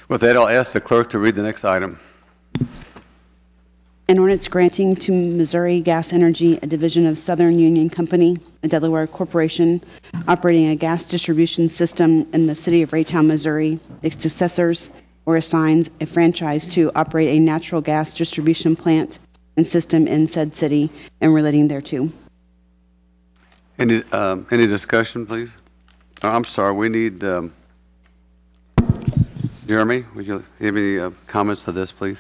With that, I'll ask the clerk to read the next item. An ordinance granting to Missouri Gas Energy, a division of Southern Union Company, a Delaware corporation, operating a gas distribution system in the city of Raytown, Missouri, its successors, or assigns a franchise to operate a natural gas distribution plant and system in said city and relating thereto. Any discussion, please? I'm sorry, we need Jeremy, would you have any comments to this, please?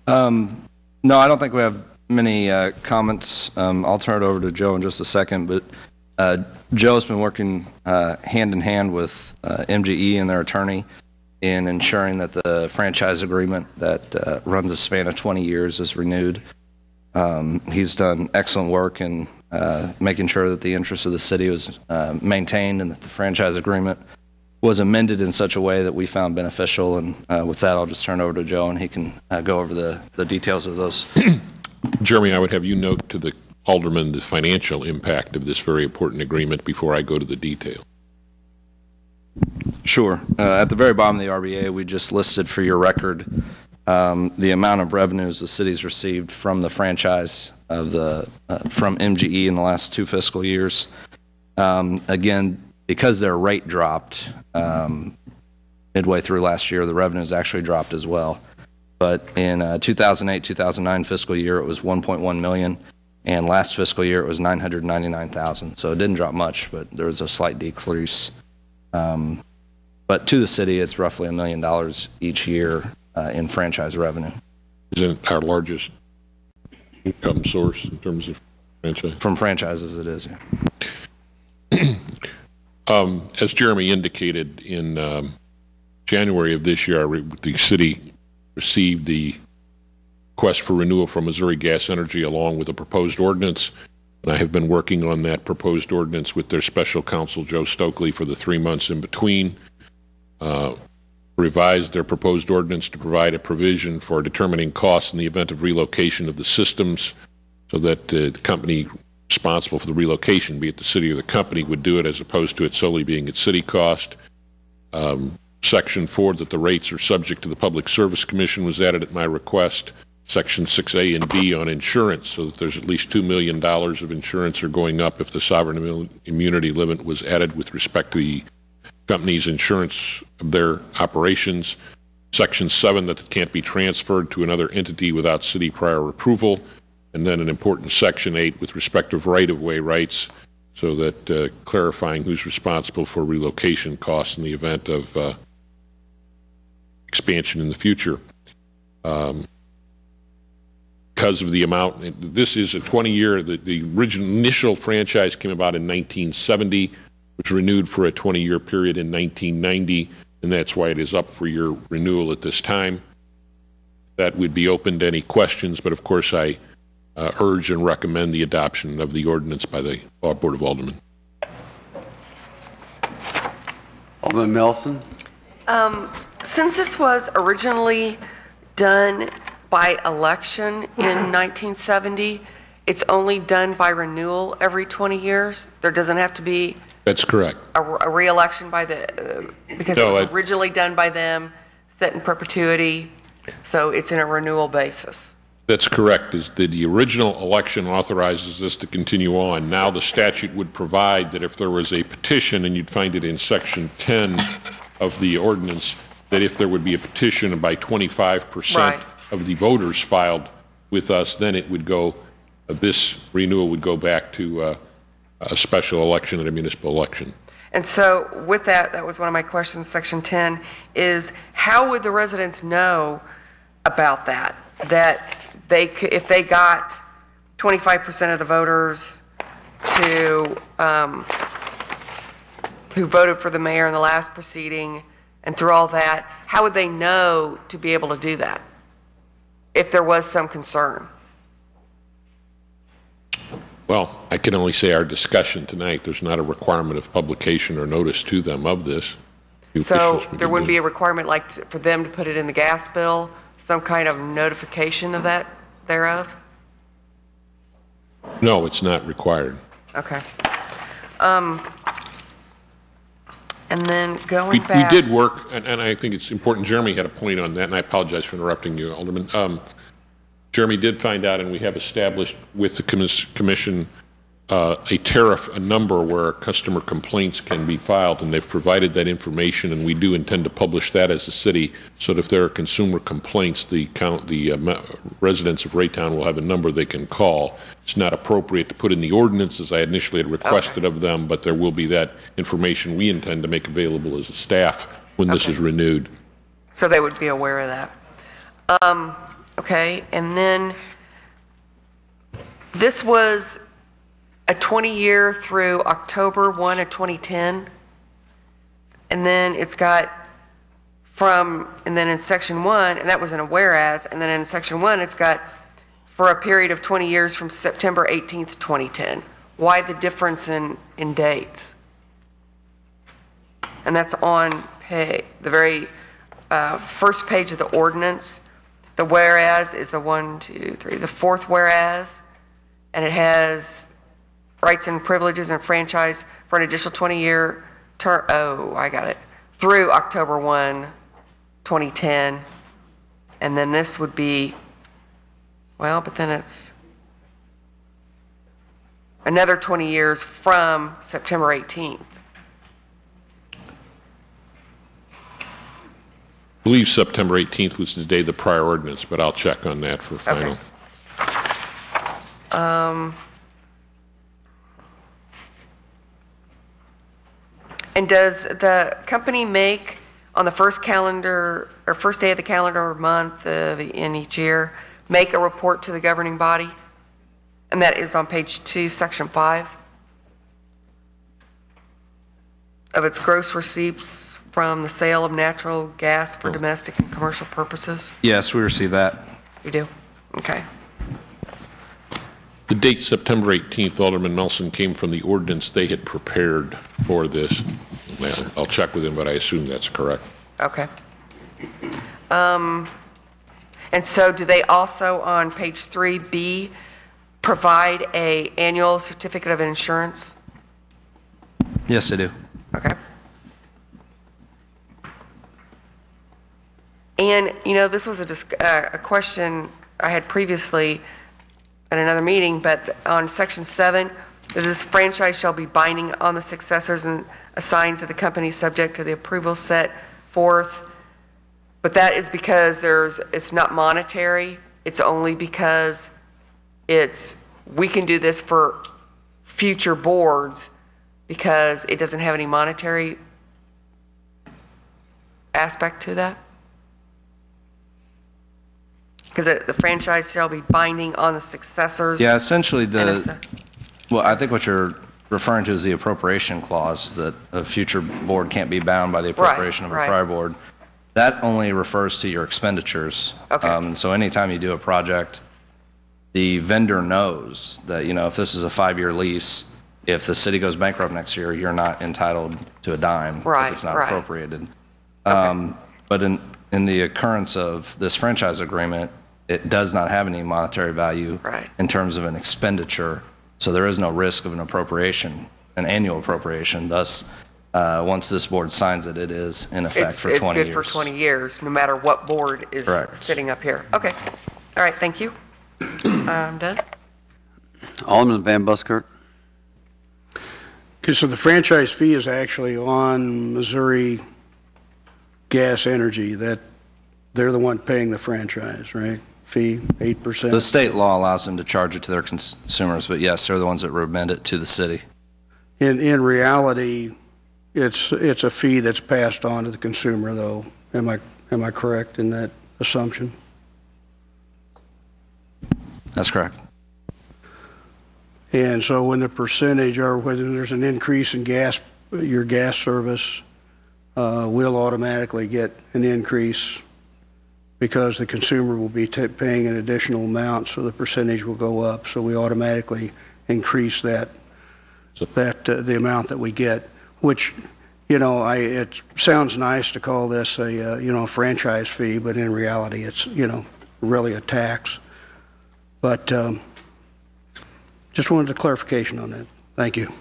No, I don't think we have many comments. I'll turn it over to Joe in just a second, but Joe's been working hand in hand with MGE and their attorney in ensuring that the franchise agreement that runs a span of 20 years is renewed. He's done excellent work in making sure that the interests of the city was maintained and that the franchise agreement was amended in such a way that we found beneficial. And with that, I'll just turn it over to Joe, and he can go over the details of those. Jeremy, I would have you note to the alderman the financial impact of this very important agreement before I go to the detail. Sure. At the very bottom of the RBA, we just listed for your record the amount of revenues the city's received from the franchise of from MGE in the last 2 fiscal years. Again, because their rate dropped midway through last year, the revenues actually dropped as well. But in 2008-2009 fiscal year, it was $1.1 million, and last fiscal year it was $999,000. So it didn't drop much, but there was a slight decrease. But to the city, it's roughly $1 million each year in franchise revenue. Is it our largest income source in terms of franchise? From franchises, it is, yeah. As Jeremy indicated, in January of this year, the city received the request for renewal from Missouri Gas Energy along with a proposed ordinance. And I have been working on that proposed ordinance with their special counsel, Joe Stokely, for the 3 months in between. Revised their proposed ordinance to provide a provision for determining costs in the event of relocation of the systems so that the company responsible for the relocation, be it the city or the company, would do it as opposed to it solely being at city cost. Section 4, that the rates are subject to the Public Service Commission, was added at my request. Section 6A and B on insurance, so that there's at least $2 million of insurance are going up if the sovereign immunity limit was added with respect to the company's insurance of their operations. Section 7, that it can't be transferred to another entity without city prior approval. And then an important Section 8 with respect to right-of-way rights, so that clarifying who's responsible for relocation costs in the event of expansion in the future. Because of the amount, this is a 20-year, the original initial franchise came about in 1970, was renewed for a 20-year period in 1990, and that's why it is up for your renewal at this time. That would be open to any questions, but of course I urge and recommend the adoption of the ordinance by the Board of Aldermen. Alderman Melson. Since this was originally done by election in 1970, it's only done by renewal every 20 years? There doesn't have to be... That's correct. A re-election by the... because no, it was originally done by them, set in perpetuity, so it's in a renewal basis. That's correct. The original election authorizes this to continue on. Now the statute would provide that if there was a petition, and you'd find it in Section 10 of the ordinance, that if there would be a petition by 25% right. of the voters filed with us, then it would go, this renewal would go back to a special election and a municipal election. And so with that, that was one of my questions, Section 10, is how would the residents know about that? That they could, if they got 25% of the voters to who voted for the mayor in the last proceeding, and through all that, how would they know to be able to do that if there was some concern? Well, I can only say our discussion tonight, there's not a requirement of publication or notice to them of this. So there wouldn't be a requirement like for them to put it in the gas bill, some kind of notification of that thereof? No, it's not required. Okay. And then We going back. did work, and I think it's important, Jeremy had a point on that, and I apologize for interrupting you, Alderman. Jeremy did find out, and we have established with the commission a tariff, a number where customer complaints can be filed, and they've provided that information, and we do intend to publish that as a city, so that if there are consumer complaints, the residents of Raytown will have a number they can call. It's not appropriate to put in the ordinance as I initially had requested of them, but there will be that information we intend to make available as a staff when this is renewed. So they would be aware of that. Okay, and then this was a 20-year through October 1 of 2010, and then it's got and then in section 1, and that was in a whereas, and then in section 1 it's got for a period of 20 years from September 18th, 2010. Why the difference in dates? And that's on the very first page of the ordinance. The whereas is the fourth whereas, and it has rights and privileges and franchise for an additional 20-year term. Oh, I got it. Through October 1, 2010. And then this would be, well, but then it's another 20 years from September 18th. I believe September 18th was the day of the prior ordinance, but I'll check on that for final. Okay. And does the company make on the first calendar or first day of the calendar month in each year make a report to the governing body? And that is on page 2, section 5 of its gross receipts from the sale of natural gas for domestic and commercial purposes? Yes, we receive that. You do? Okay. The date September 18th, Alderman Nelson, came from the ordinance they had prepared for this. I'll check with him, but I assume that's correct. Okay. And so do they also on page 3B provide a annual certificate of insurance? Yes, they do. Okay. And, you know, this was a question I had previously at another meeting, but on section 7, that this franchise shall be binding on the successors and assigned to the company subject to the approval set forth. But that is because it's not monetary. It's only because we can do this for future boards because it doesn't have any monetary aspect to that. Because the franchise shall be binding on the successors. Yeah, essentially well, I think what you're referring to is the appropriation clause, that a future board can't be bound by the appropriation of a prior board. That only refers to your expenditures. Okay. So anytime you do a project, the vendor knows that, you know, if this is a 5-year lease, if the city goes bankrupt next year, you're not entitled to a dime if it's not appropriated. Okay. But in the occurrence of this franchise agreement, it does not have any monetary value in terms of an expenditure, so there is no risk of an appropriation, an annual appropriation. Thus, once this board signs it, it is in effect for 20 years. It's good for 20 years, no matter what board is sitting up here. Okay. All right, thank you. I'm done. Alderman Van Buskirk. Okay, so the franchise fee is actually on Missouri Gas Energy. That they're the one paying the franchise, right? Fee, 8%. The state law allows them to charge it to their consumers, but yes, they're the ones that remit it to the city. In reality, it's a fee that's passed on to the consumer, though. Am I correct in that assumption? That's correct. And so when the percentage or whether there's an increase in your gas service, we'll automatically get an increase because the consumer will be paying an additional amount, so the percentage will go up. So we automatically increase the amount that we get, which, you know, it sounds nice to call this a franchise fee, but in reality, it's, you know, really a tax. But just wanted a clarification on that. Thank you.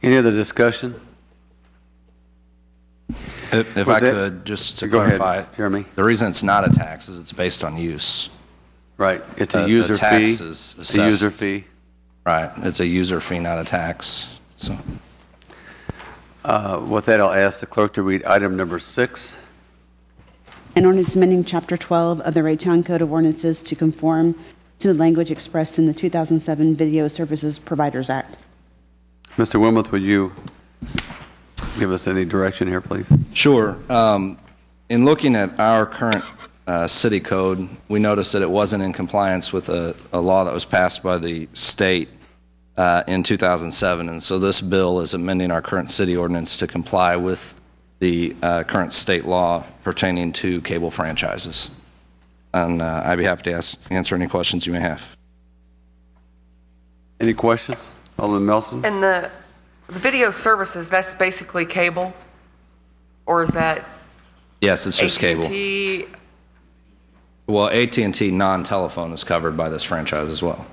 Any other discussion? If Was I it- could, just to Go ahead, clarify, Jeremy. the reason it's not a tax is it's based on use. Right, it's a A user tax fee. is A assessed. user fee. Right. It's a user fee, not a tax. So, With that, I'll ask the clerk to read item number 6. An ordinance amending Chapter 12 of the Raytown Code of Ordinances to conform to the language expressed in the 2007 Video Services Providers Act. Mr. Wilmoth, would you give us any direction here, please? sure. In looking at our current city code, we noticed that it wasn't in compliance with a law that was passed by the state in 2007, and so this bill is amending our current city ordinance to comply with the current state law pertaining to cable franchises. And I'd be happy to answer any questions you may have. Any questions? Alderman Melson? And the video services, that's basically cable? Or is that Yes, it's just cable. AT&T? Well, AT&T non-telephone is covered by this franchise as well.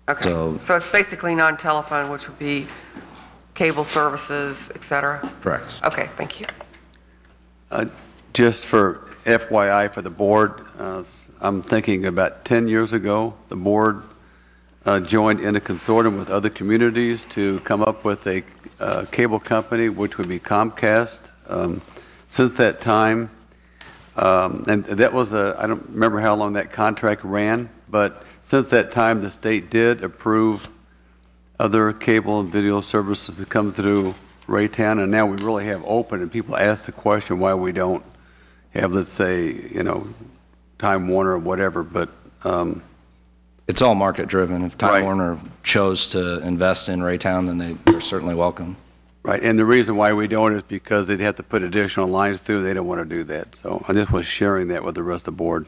Okay, So- so it's basically non-telephone, which would be cable services, et cetera? Correct. Okay, thank you. Just for FYI for the board, I'm thinking about 10 years ago, the board joined in a consortium with other communities to come up with a cable company, which would be Comcast. Since that time, and that was I don't remember how long that contract ran, but since that time, the state did approve other cable and video services to come through Raytown, and now we really have open, and people ask the question why we don't have, let's say, Time Warner or whatever, but It's all market driven. If Time Right. Warner chose to invest in Raytown, then they're certainly welcome. right, and the reason why we don't is because they'd have to put additional lines through. They don't want to do that, so I just was sharing that with the rest of the board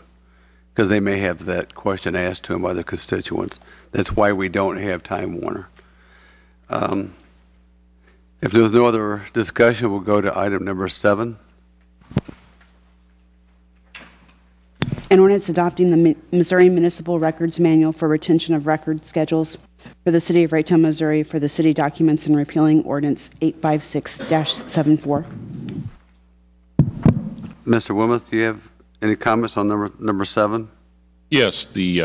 because they may have that question asked to them by their constituents. That's why we don't have Time Warner. If there's no other discussion, we'll go to item number 7. An ordinance adopting the Missouri Municipal Records Manual for retention of record schedules for the city of Raytown, Missouri for the city documents and repealing ordinance 856-74. Mr. Wilmoth, do you have any comments on number 7? Yes, the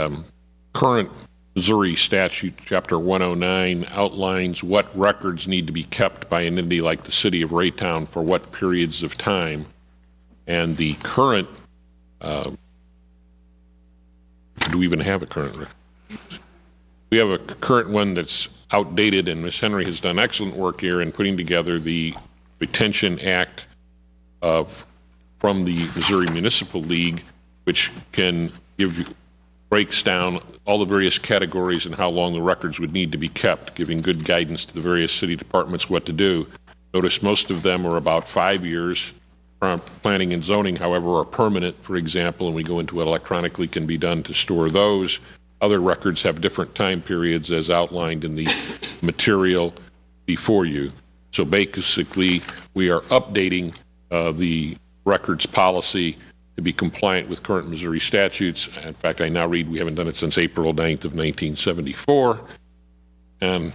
current Missouri statute, Chapter 109, outlines what records need to be kept by an entity like the city of Raytown for what periods of time. And the current, do we even have a current record? We have a current one that's outdated, and Ms. Henry has done excellent work here in putting together the Retention Act from the Missouri Municipal League, which can breaks down all the various categories and how long the records would need to be kept, giving good guidance to the various city departments what to do. Notice most of them are about 5 years. Planning and zoning, however, are permanent, for example, and we go into what electronically can be done to store those. Other records have different time periods as outlined in the material before you. So basically, we are updating the records policy to be compliant with current Missouri statutes. In fact, I now read we haven't done it since April 9th of 1974. And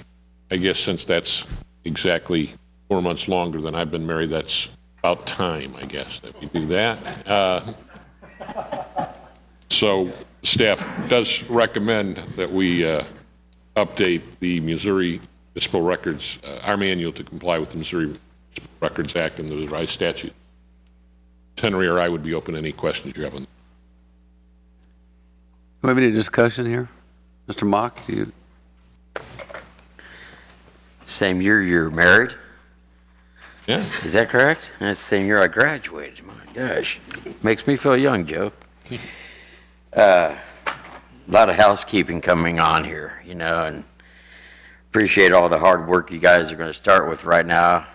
I guess since that's exactly 4 months longer than I've been married, that's about time, I guess, that we do that. So staff does recommend that we update the Missouri Municipal Records, our manual, to comply with the Missouri Municipal Records Act and the revised statute. Henry or I would be open to any questions you have on that. Do we have any discussion here? Mr. Mock, do you? Same year you're married? Yeah. Is that correct? That's the same year I graduated. My gosh. Makes me feel young, Joe. A lot of housekeeping coming on here, and appreciate all the hard work you guys are going to start with right now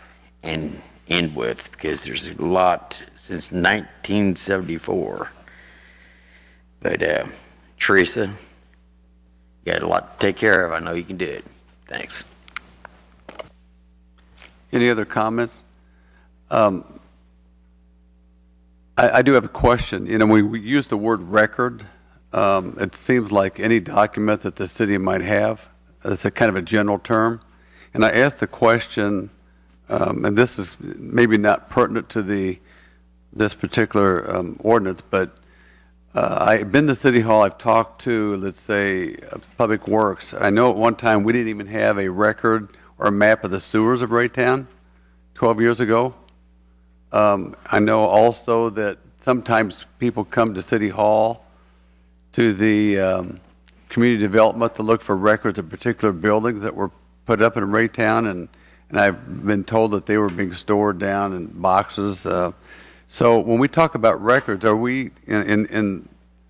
and end with, because there's a lot since 1974. But Teresa, you got a lot to take care of. I know you can do it. Thanks. Any other comments? I do have a question. We use the word record. It seems like any document that the city might have. It's a kind of a general term. And I asked the question and this is maybe not pertinent to this particular ordinance, but I've been to City Hall. I've talked to, let's say, Public Works. I know at one time we didn't even have a record or a map of the sewers of Raytown 12 years ago. I know also that sometimes people come to City Hall to the community development to look for records of particular buildings that were put up in Raytown, and I've been told that they were being stored down in boxes. So when we talk about records, are we, in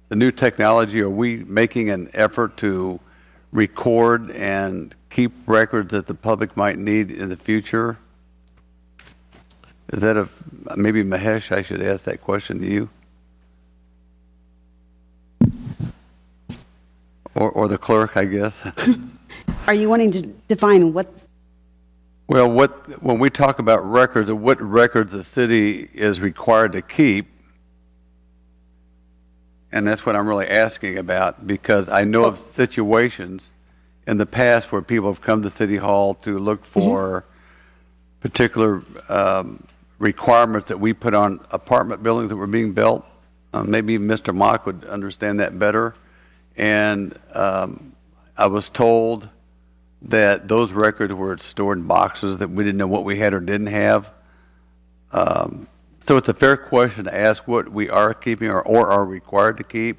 the new technology, are we making an effort to record and keep records that the public might need in the future? Is that maybe Mahesh, I should ask that question to you? Or the clerk, I guess. Are you wanting to define what? Well, when we talk about records, what records the city is required to keep, and that's what I'm really asking about, because I know of situations in the past where people have come to City Hall to look for particular requirements that we put on apartment buildings that were being built. Maybe Mr. Mock would understand that better. And I was told that those records were stored in boxes that we didn't know what we had or didn't have. So it's a fair question to ask what we are keeping or are required to keep.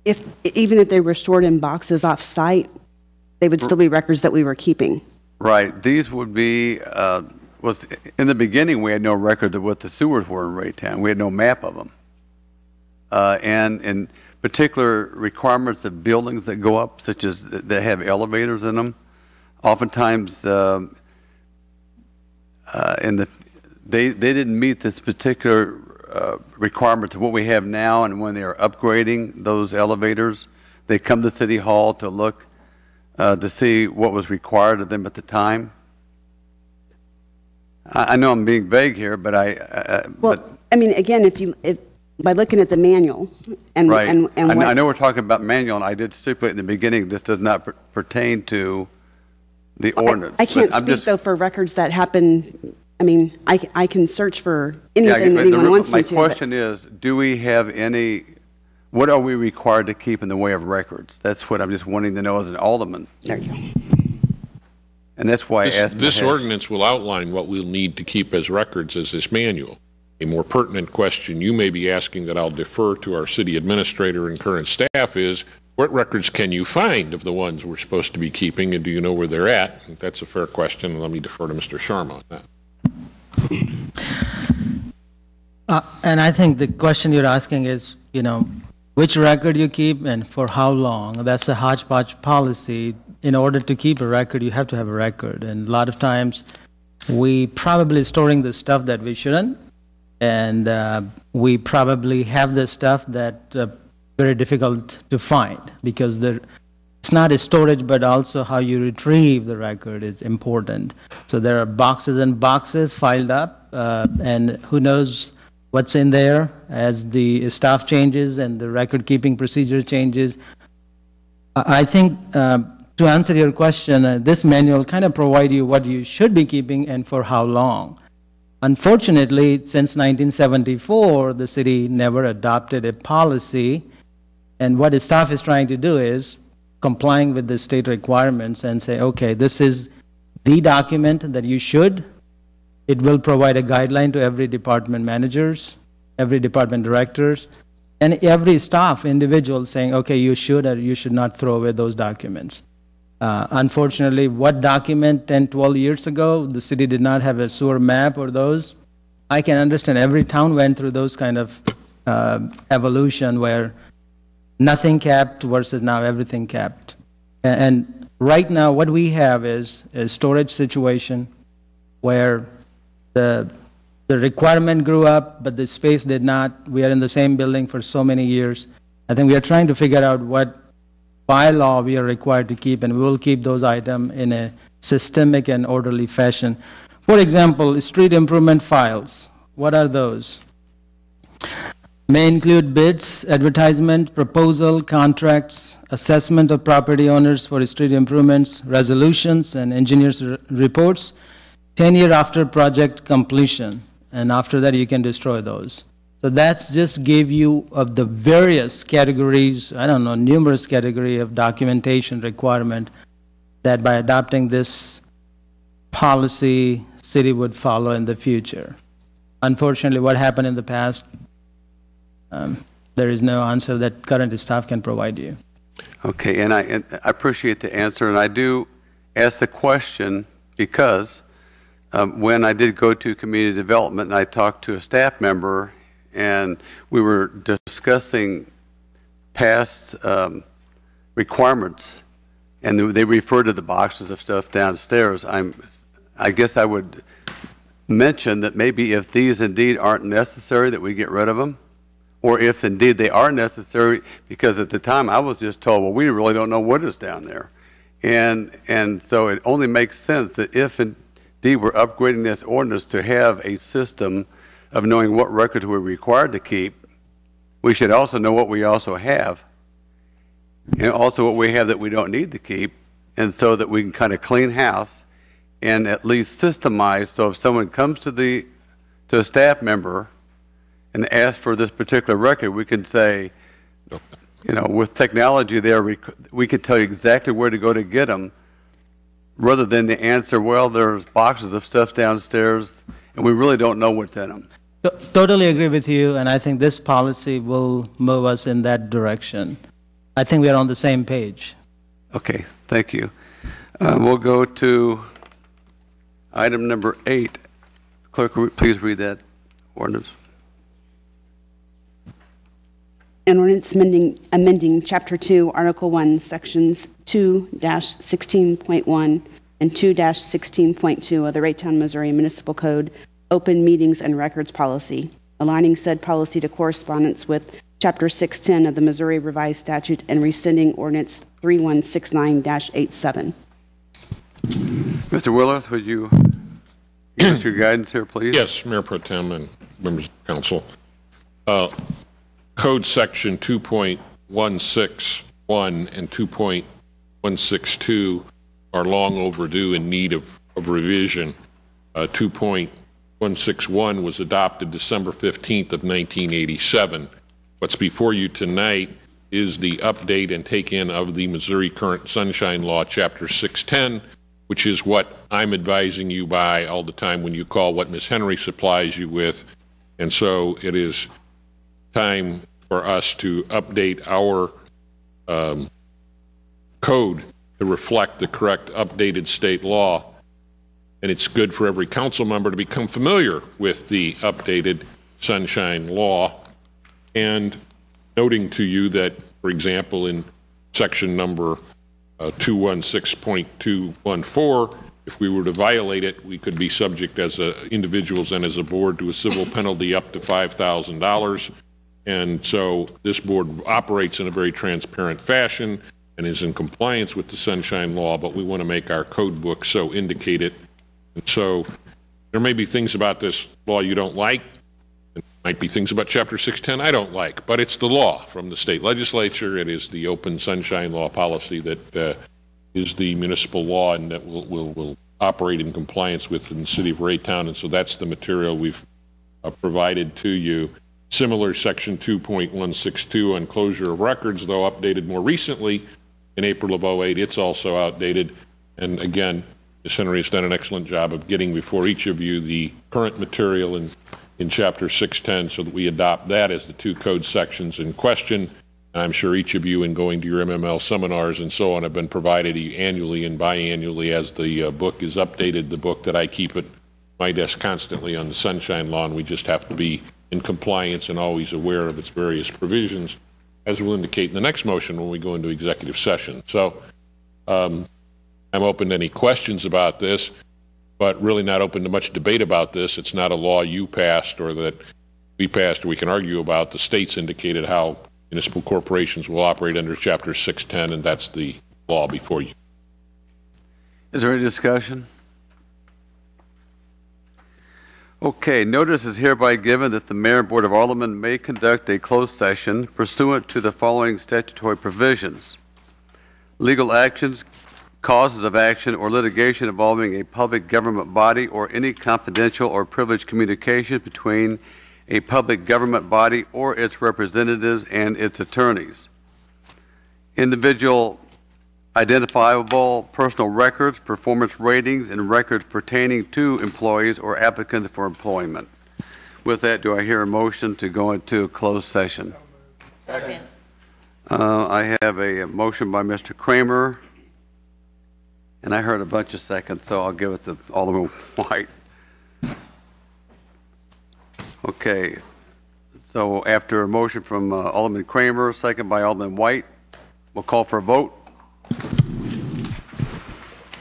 Even if they were stored in boxes off-site, they would still be records that we were keeping. Right. These would be, in the beginning, we had no records of what the sewers were in Raytown. We had no map of them. And in particular requirements of buildings that go up, such as that have elevators in them, oftentimes they didn't meet this particular requirements of what we have now, and when they are upgrading those elevators, they come to City Hall to look to see what was required of them at the time. I know I'm being vague here, but I mean, again, if by looking at the manual and right, and I know we're talking about manual, and I did stipulate in the beginning this does not pertain to the ordinance. I can't speak though for records that happen. I mean, I can search for anything anyone wants me to. My question is, do we have any? What are we required to keep in the way of records? That's what I'm just wanting to know as an alderman. There you go. And that's why I asked. This ordinance will outline what we'll need to keep as records as this manual. A more pertinent question you may be asking that I'll defer to our city administrator and current staff is, what records can you find of the ones we're supposed to be keeping, and do you know where they're at? That's a fair question, and let me defer to Mr. Sharma on that. And I think the question you're asking is, which record you keep and for how long. That's a hodgepodge policy. In order to keep a record, you have to have a record. And a lot of times, we probably storing the stuff that we shouldn't. And we probably have the stuff that very difficult to find, because it's not a storage, but also how you retrieve the record is important. So there are boxes and boxes filed up, and who knows what's in there as the staff changes and the record keeping procedure changes. I think to answer your question, this manual kind of provides you what you should be keeping and for how long. Unfortunately, since 1974, the city never adopted a policy, and what the staff is trying to do is complying with the state requirements and say, okay, this is the document that you should. It will provide a guideline to every department managers, every department directors, and every staff individual saying, okay, you should or you should not throw away those documents. Unfortunately, what document 10, 12 years ago, the city did not have a sewer map or those. I can understand every town went through those kind of evolution where nothing kept versus now everything kept. And right now what we have is a storage situation where the requirement grew up, but the space did not. We are in the same building for so many years. I think we are trying to figure out what by law we are required to keep, and we will keep those items in a systemic and orderly fashion. For example, street improvement files. What are those? May include bids, advertisement, proposal, contracts, assessment of property owners for street improvements, resolutions, and engineers' reports. 10 years after project completion, and after that you can destroy those. So that's just give you of the various categories, I don't know, numerous category of documentation requirement that by adopting this policy, city would follow in the future. Unfortunately, what happened in the past, there is no answer that current staff can provide you. Okay, and I appreciate the answer, and I do ask the question because when I did go to community development and I talked to a staff member and we were discussing past requirements, and they referred to the boxes of stuff downstairs, I guess I would mention that maybe if these indeed aren't necessary, that we get rid of them, or if indeed they are necessary, because at the time I was just told, well, we really don't know what is down there. And so it only makes sense that if indeed we're upgrading this ordinance to have a system of knowing what records we're required to keep, we should also know what we also have, and also what we have that we don't need to keep, and so that we can kind of clean house and at least systemize, so if someone comes to a staff member and asks for this particular record, we can say, you know, with technology there, we can tell you exactly where to go to get them, rather than the answer, well, there's boxes of stuff downstairs, and we really don't know what's in them. Totally agree with you, and I think this policy will move us in that direction. I think we are on the same page. Okay, thank you. We'll go to item number 8. Clerk, please read that ordinance. An ordinance amending Chapter 2, Article 1, Sections 2-16.1 and 2-16.2 of the Raytown, Missouri Municipal Code, Open Meetings and Records Policy, aligning said policy to correspondence with Chapter 610 of the Missouri Revised Statute and rescinding Ordinance 3169-87. Mr. Willis, would you give us your guidance here, please? Yes, Mayor Pro Tem and members of the council. Code Section 2.161 and 2.162 are long overdue in need of revision. 2.161 was adopted December 15th of 1987. What's before you tonight is the update and take-in of the Missouri Current Sunshine Law, Chapter 610, which is what I'm advising you by all the time when you call, what Ms. Henry supplies you with. And so it is time for us to update our code to reflect the correct updated state law. And it's good for every council member to become familiar with the updated Sunshine Law. And noting to you that, for example, in section number 216.214, if we were to violate it, we could be subject as individuals and as a board to a civil penalty up to $5,000. And so this board operates in a very transparent fashion and is in compliance with the Sunshine Law, but we want to make our code book so indicate it. And so there may be things about this law you don't like. There might be things about Chapter 610 I don't like, but it's the law from the state legislature. It is the open Sunshine Law policy that is the municipal law and that will operate in compliance with in the city of Raytown. And so that's the material we've provided to you. Similar Section 2.162 on closure of records, though updated more recently in April of 2008, it's also outdated. And again, Ms. Henry has done an excellent job of getting before each of you the current material in Chapter 610 so that we adopt that as the two code sections in question. And I'm sure each of you, in going to your MML seminars and so on, have been provided annually and biannually as the book is updated, the book that I keep at my desk constantly on the Sunshine Law, and we just have to be in compliance and always aware of its various provisions, as we'll indicate in the next motion when we go into executive session. So I'm open to any questions about this, but really not open to much debate about this. It's not a law you passed or that we passed or we can argue about. The state's indicated how municipal corporations will operate under Chapter 610, and that's the law before you. Is there any discussion? Okay, notice is hereby given that the Mayor and Board of Aldermen may conduct a closed session pursuant to the following statutory provisions. Legal actions causes of action or litigation involving a public government body or any confidential or privileged communication between a public government body or its representatives and its attorneys. Individual identifiable personal records, performance ratings, and records pertaining to employees or applicants for employment. With that, do I hear a motion to go into closed session? Second. I have a motion by Mr. Kramer, and I heard a bunch of seconds, so I'll give it to Alderman White. Okay, so after a motion from Alderman Kramer, second by Alderman White, we'll call for a vote.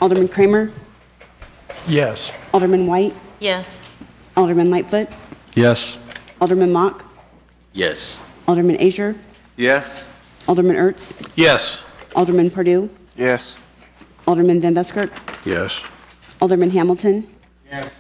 Alderman Kramer? Yes. Alderman White? Yes. Alderman Lightfoot? Yes. Alderman Mock? Yes. Alderman Azier? Yes? Alderman Ertz? Yes. Alderman Perdue? Yes. Alderman Van Buskirk? Yes. Alderman Hamilton? Yes.